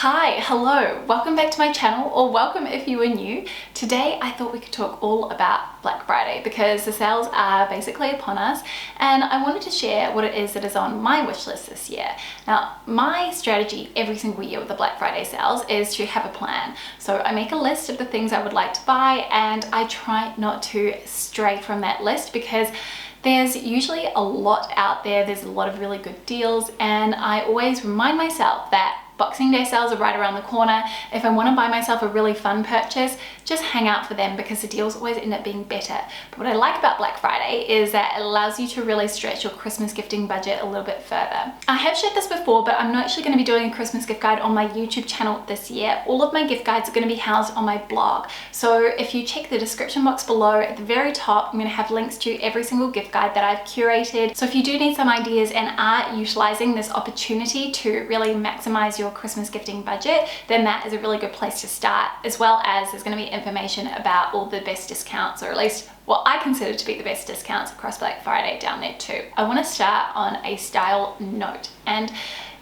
Hi, hello, welcome back to my channel, or welcome if you are new. Today I thought we could talk all about Black Friday because the sales are basically upon us, and I wanted to share what it is that is on my wish list this year. Now, my strategy every single year with the Black Friday sales is to have a plan. So I make a list of the things I would like to buy, and I try not to stray from that list because there's usually a lot out there. There's a lot of really good deals, and I always remind myself that Boxing Day sales are right around the corner. If I want to buy myself a really fun purchase, just hang out for them because the deals always end up being better. But what I like about Black Friday is that it allows you to really stretch your Christmas gifting budget a little bit further. I have shared this before, but I'm not actually going to be doing a Christmas gift guide on my YouTube channel this year. All of my gift guides are going to be housed on my blog. So if you check the description box below, at the very top, I'm going to have links to every single gift guide that I've curated. So if you do need some ideas and are utilizing this opportunity to really maximize your Christmas gifting budget, then that is a really good place to start, as well as there's going to be information about all the best discounts, or at least what I consider to be the best discounts across Black Friday down there too. I want to start on a style note, and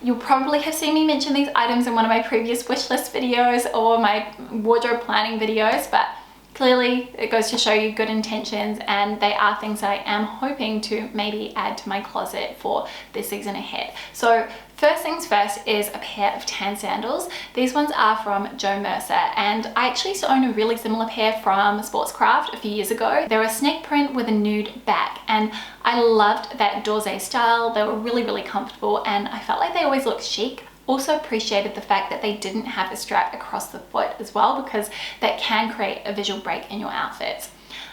you'll probably have seen me mention these items in one of my previous wish list videos or my wardrobe planning videos, but clearly it goes to show you good intentions, and they are things that I am hoping to maybe add to my closet for this season ahead. So first things first is a pair of tan sandals. These ones are from Jo Mercer, and I actually used to own a really similar pair from Sportscraft a few years ago. They were a snake print with a nude back, and I loved that dorze style. They were really comfortable, and I felt like they always looked chic. Also appreciated the fact that they didn't have a strap across the foot as well, because that can create a visual break in your outfits.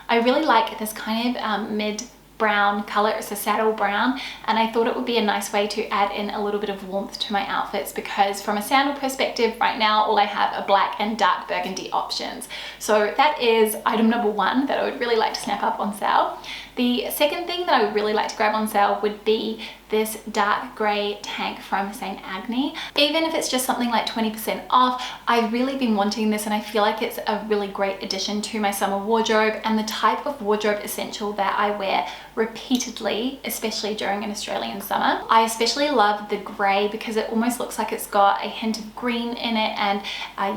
I really like this kind of mid brown color. It's a saddle brown, and I thought it would be a nice way to add in a little bit of warmth to my outfits, because from a sandal perspective right now all I have are black and dark burgundy options. So that is item number one that I would really like to snap up on sale. The second thing that I would really like to grab on sale would be this dark grey tank from St. Agni. Even if it's just something like 20% off, I've really been wanting this, and I feel like it's a really great addition to my summer wardrobe and the type of wardrobe essential that I wear repeatedly, especially during an Australian summer. I especially love the grey because it almost looks like it's got a hint of green in it, and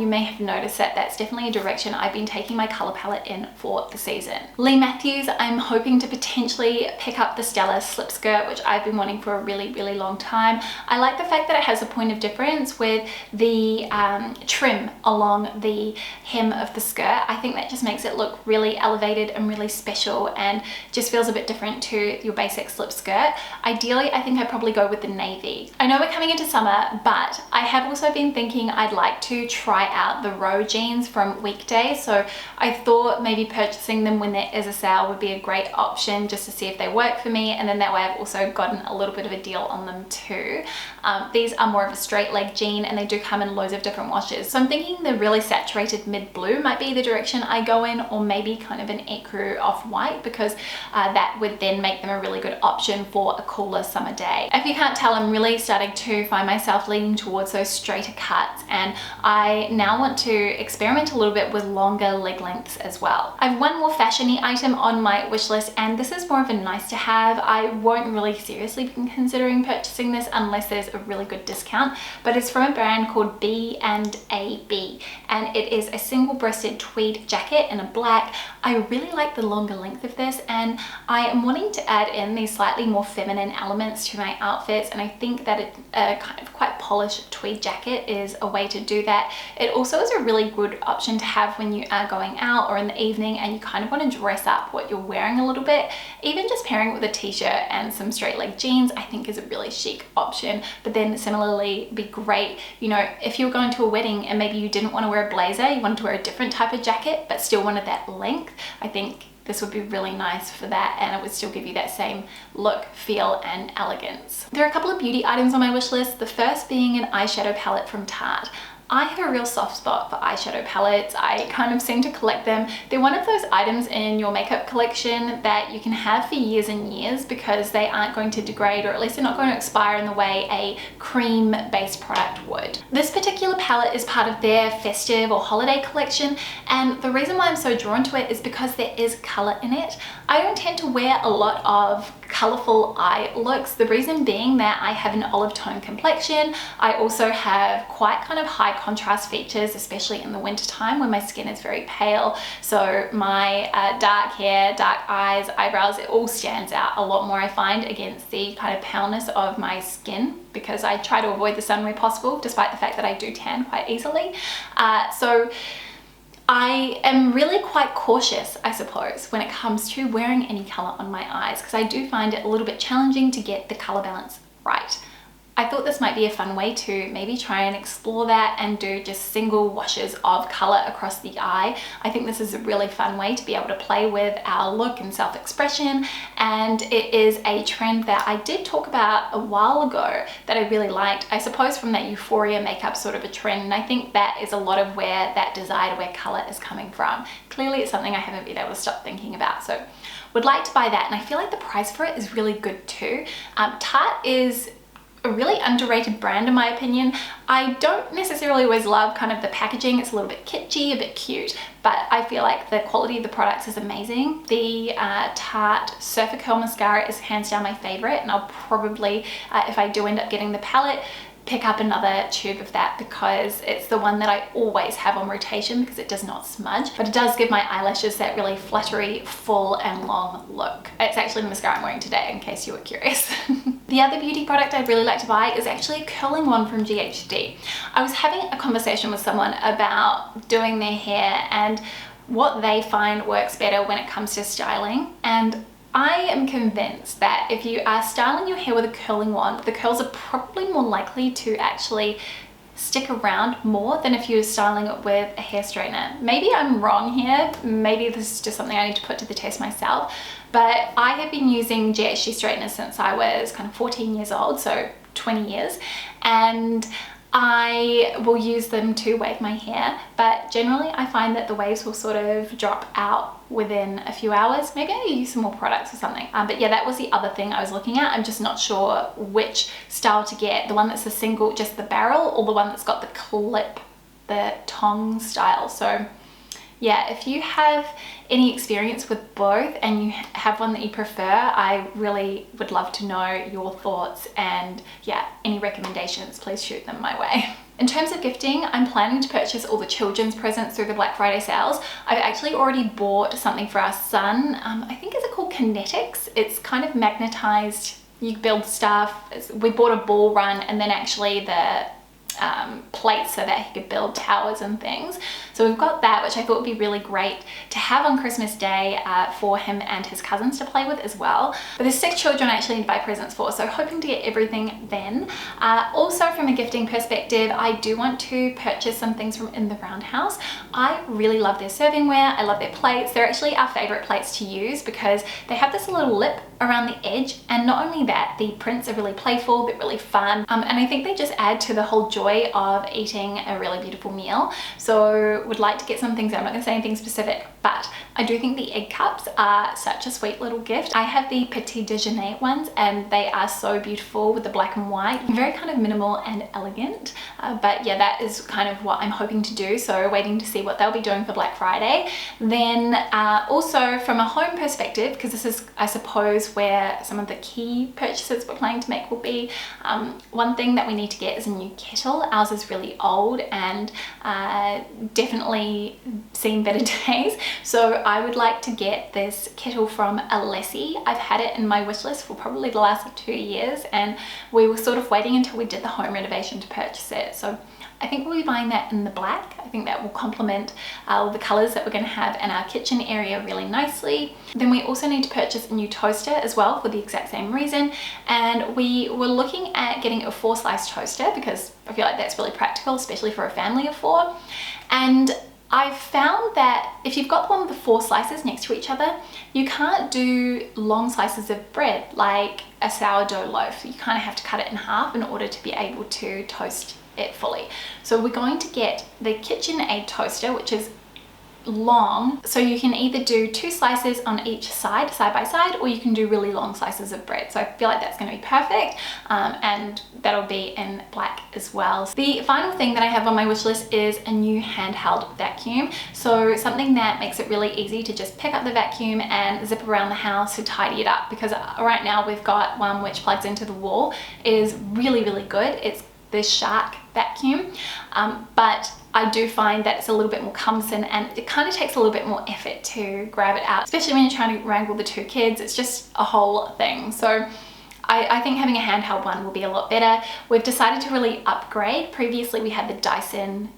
you may have noticed that that's definitely a direction I've been taking my colour palette in for the season. Lee Matthews, I'm hoping to potentially pick up the Stella slip skirt, which I've been wanting for a really long time. I like the fact that it has a point of difference with the trim along the hem of the skirt. I think that just makes it look really elevated and really special, and just feels a bit different to your basic slip skirt. Ideally, I think I'd probably go with the navy. I know we're coming into summer, but I have also been thinking I'd like to try out the Row jeans from Weekday, so I thought maybe purchasing them when there is a sale would be a great option, just to see if they work for me, and then that way I've also gotten a little bit of a deal on them too. These are more of a straight leg jean, and they do come in loads of different washes, so I'm thinking the really saturated mid blue might be the direction I go in, or maybe kind of an ecru off-white, because that would then make them a really good option for a cooler summer day. If you can't tell, I'm really starting to find myself leaning towards those straighter cuts, and I now want to experiment a little bit with longer leg lengths as well. I have one more fashion-y item on my wish list, and this is more of a nice to have. I won't really seriously be considering purchasing this unless there's a really good discount, but it's from a brand called B&AB, and it is a single-breasted tweed jacket in a black. I really like the longer length of this, and I am wanting to add in these slightly more feminine elements to my outfits, and I think that a kind of quite polished tweed jacket is a way to do that. It also is a really good option to have when you are going out or in the evening and you kind of want to dress up what you're wearing a little bit. Even just pairing it with a t-shirt and some straight leg jeans I think is a really chic option. But then similarly be great, you know, if you're going to a wedding and maybe you didn't want to wear a blazer, you wanted to wear a different type of jacket but still wanted that length, I think this would be really nice for that, and it would still give you that same look, feel, and elegance. There are a couple of beauty items on my wish list, the first being an eyeshadow palette from Tarte. I have a real soft spot for eyeshadow palettes. I kind of seem to collect them. They're one of those items in your makeup collection that you can have for years and years because they aren't going to degrade, or at least they're not going to expire in the way a cream-based product would. This particular palette is part of their festive or holiday collection, and the reason why I'm so drawn to it is because there is color in it. I don't tend to wear a lot of colorful eye looks. The reason being that I have an olive tone complexion. I also have quite kind of high contrast features, especially in the winter time when my skin is very pale. So my dark hair, dark eyes, eyebrows, it all stands out a lot more, I find, against the kind of paleness of my skin, because I try to avoid the sun where possible, despite the fact that I do tan quite easily. So I am really quite cautious, I suppose, when it comes to wearing any color on my eyes, because I do find it a little bit challenging to get the color balance right. I thought this might be a fun way to maybe try and explore that and do just single washes of color across the eye. I think this is a really fun way to be able to play with our look and self-expression, and it is a trend that I did talk about a while ago that I really liked, I suppose from that euphoria makeup sort of a trend, and I think that is a lot of where that desire to wear color is coming from. Clearly it's something I haven't been able to stop thinking about, so would like to buy that, and I feel like the price for it is really good too. Tarte is a really underrated brand in my opinion. I don't necessarily always love kind of the packaging. It's a little bit kitschy, a bit cute, but I feel like the quality of the products is amazing. The Tarte Surfer Curl Mascara is hands down my favorite, and I'll probably, if I do end up getting the palette, pick up another tube of that, because it's the one that I always have on rotation because it does not smudge, but it does give my eyelashes that really fluttery, full and long look. It's actually the mascara I'm wearing today, in case you were curious. The other beauty product I'd really like to buy is actually a curling wand from GHD. I was having a conversation with someone about doing their hair and what they find works better when it comes to styling, and I am convinced that if you are styling your hair with a curling wand, the curls are probably more likely to actually stick around more than if you're styling it with a hair straightener. Maybe I'm wrong here, maybe this is just something I need to put to the test myself, but I have been using GHD straighteners since I was kind of 14 years old, so 20 years, and I will use them to wave my hair, but generally I find that the waves will sort of drop out within a few hours. Maybe I use some more products or something. But yeah, that was the other thing I was looking at. I'm just not sure which style to get, the one that's a single, just the barrel, or the one that's got the clip, the tong style. So yeah, if you have any experience with both and you have one that you prefer, I really would love to know your thoughts, and yeah, any recommendations, please shoot them my way. In terms of gifting, I'm planning to purchase all the children's presents through the Black Friday sales. I've actually already bought something for our son. I think it's called Kinetics. It's kind of magnetized, you build stuff. We bought a ball run and then actually the plates so that he could build towers and things. So we've got that, which I thought would be really great to have on Christmas Day for him and his cousins to play with as well. But there's 6 children I actually need to buy presents for, so hoping to get everything then. Also from a gifting perspective, I do want to purchase some things from In the Roundhouse. I really love their servingware, I love their plates. They're actually our favorite plates to use because they have this little lip around the edge, and not only that, the prints are really playful, they're really fun, and I think they just add to the whole joy of eating a really beautiful meal. So would like to get some things. I'm not going to say anything specific, but I do think the egg cups are such a sweet little gift. I have the Petit Déjeuner ones and they are so beautiful with the black and white, very kind of minimal and elegant, but yeah, that is kind of what I'm hoping to do, so waiting to see what they'll be doing for Black Friday. Then also from a home perspective, because this is I suppose where some of the key purchases we're planning to make will be, one thing that we need to get is a new kettle. Ours is really old and definitely seen better days, so I would like to get this kettle from Alessi. I've had it in my wish list for probably the last 2 years, and we were sort of waiting until we did the home renovation to purchase it, so I think we'll be buying that in the black. I think that will complement the colors that we're going to have in our kitchen area really nicely. Then we also need to purchase a new toaster as well for the exact same reason, and we were looking at getting a 4-slice toaster because I feel like that's really practical, especially for a family of 4. And I've found that if you've got the one with the 4 slices next to each other, you can't do long slices of bread like a sourdough loaf. You kind of have to cut it in half in order to be able to toast it fully. So we're going to get the KitchenAid toaster, which is long, so you can either do 2 slices on each side by side, or you can do really long slices of bread. So I feel like that's going to be perfect, and that'll be in black as well. The final thing that I have on my wish list is a new handheld vacuum. So something that makes it really easy to just pick up the vacuum and zip around the house to tidy it up, because right now we've got one which plugs into the wall. It is really good. It's the Shark vacuum, but I do find that it's a little bit more cumbersome, and it kind of takes a little bit more effort to grab it out, especially when you're trying to wrangle the 2 kids. It's just a whole thing. So I think having a handheld one will be a lot better. We've decided to really upgrade. Previously we had the Dyson,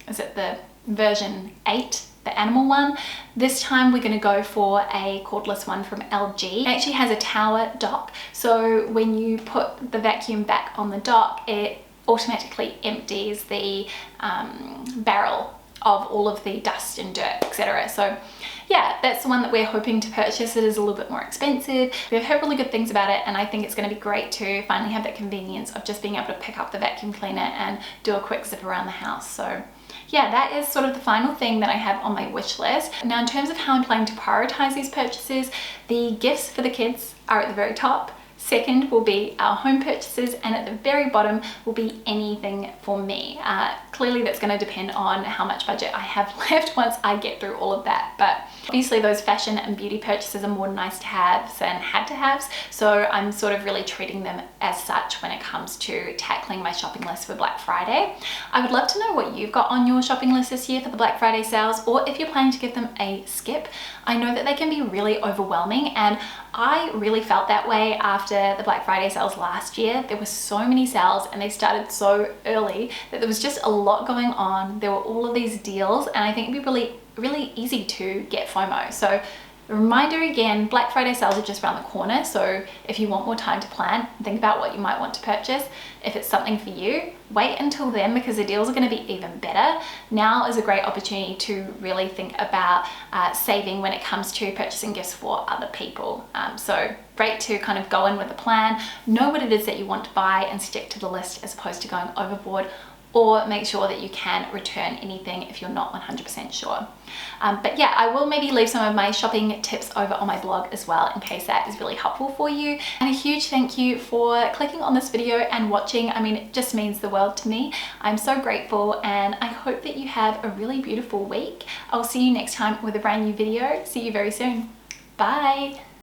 is it the version 8, the animal one? This time we're going to go for a cordless one from LG. It actually has a tower dock, so when you put the vacuum back on the dock, it automatically empties the barrel of all of the dust and dirt, etc. So yeah, that's the one that we're hoping to purchase. It is a little bit more expensive. We've heard really good things about it, and I think it's going to be great to finally have that convenience of just being able to pick up the vacuum cleaner and do a quick zip around the house. So yeah, that is sort of the final thing that I have on my wish list. Now, in terms of how I'm planning to prioritize these purchases, the gifts for the kids are at the very top. Second will be our home purchases, and at the very bottom will be anything for me. Clearly that's going to depend on how much budget I have left once I get through all of that, but obviously those fashion and beauty purchases are more nice to haves than had to haves, so I'm sort of really treating them as such when it comes to tackling my shopping list for Black Friday. I would love to know what you've got on your shopping list this year for the Black Friday sales, or if you're planning to give them a skip. I know that they can be really overwhelming, and I really felt that way after the Black Friday sales last year. There were so many sales, and they started so early that there was just a lot going on. There were all of these deals, and I think it'd be really easy to get FOMO. So a reminder again, Black Friday sales are just around the corner, so if you want more time to plan, think about what you might want to purchase. If it's something for you, wait until then, because the deals are going to be even better. Now is a great opportunity to really think about saving when it comes to purchasing gifts for other people. So great to kind of go in with a plan, know what it is that you want to buy, and stick to the list as opposed to going overboard, or make sure that you can return anything if you're not 100% sure. But yeah, I will maybe leave some of my shopping tips over on my blog as well, in case that is really helpful for you. And a huge thank you for clicking on this video and watching. I mean, it just means the world to me. I'm so grateful, and I hope that you have a really beautiful week. I'll see you next time with a brand new video. See you very soon. Bye.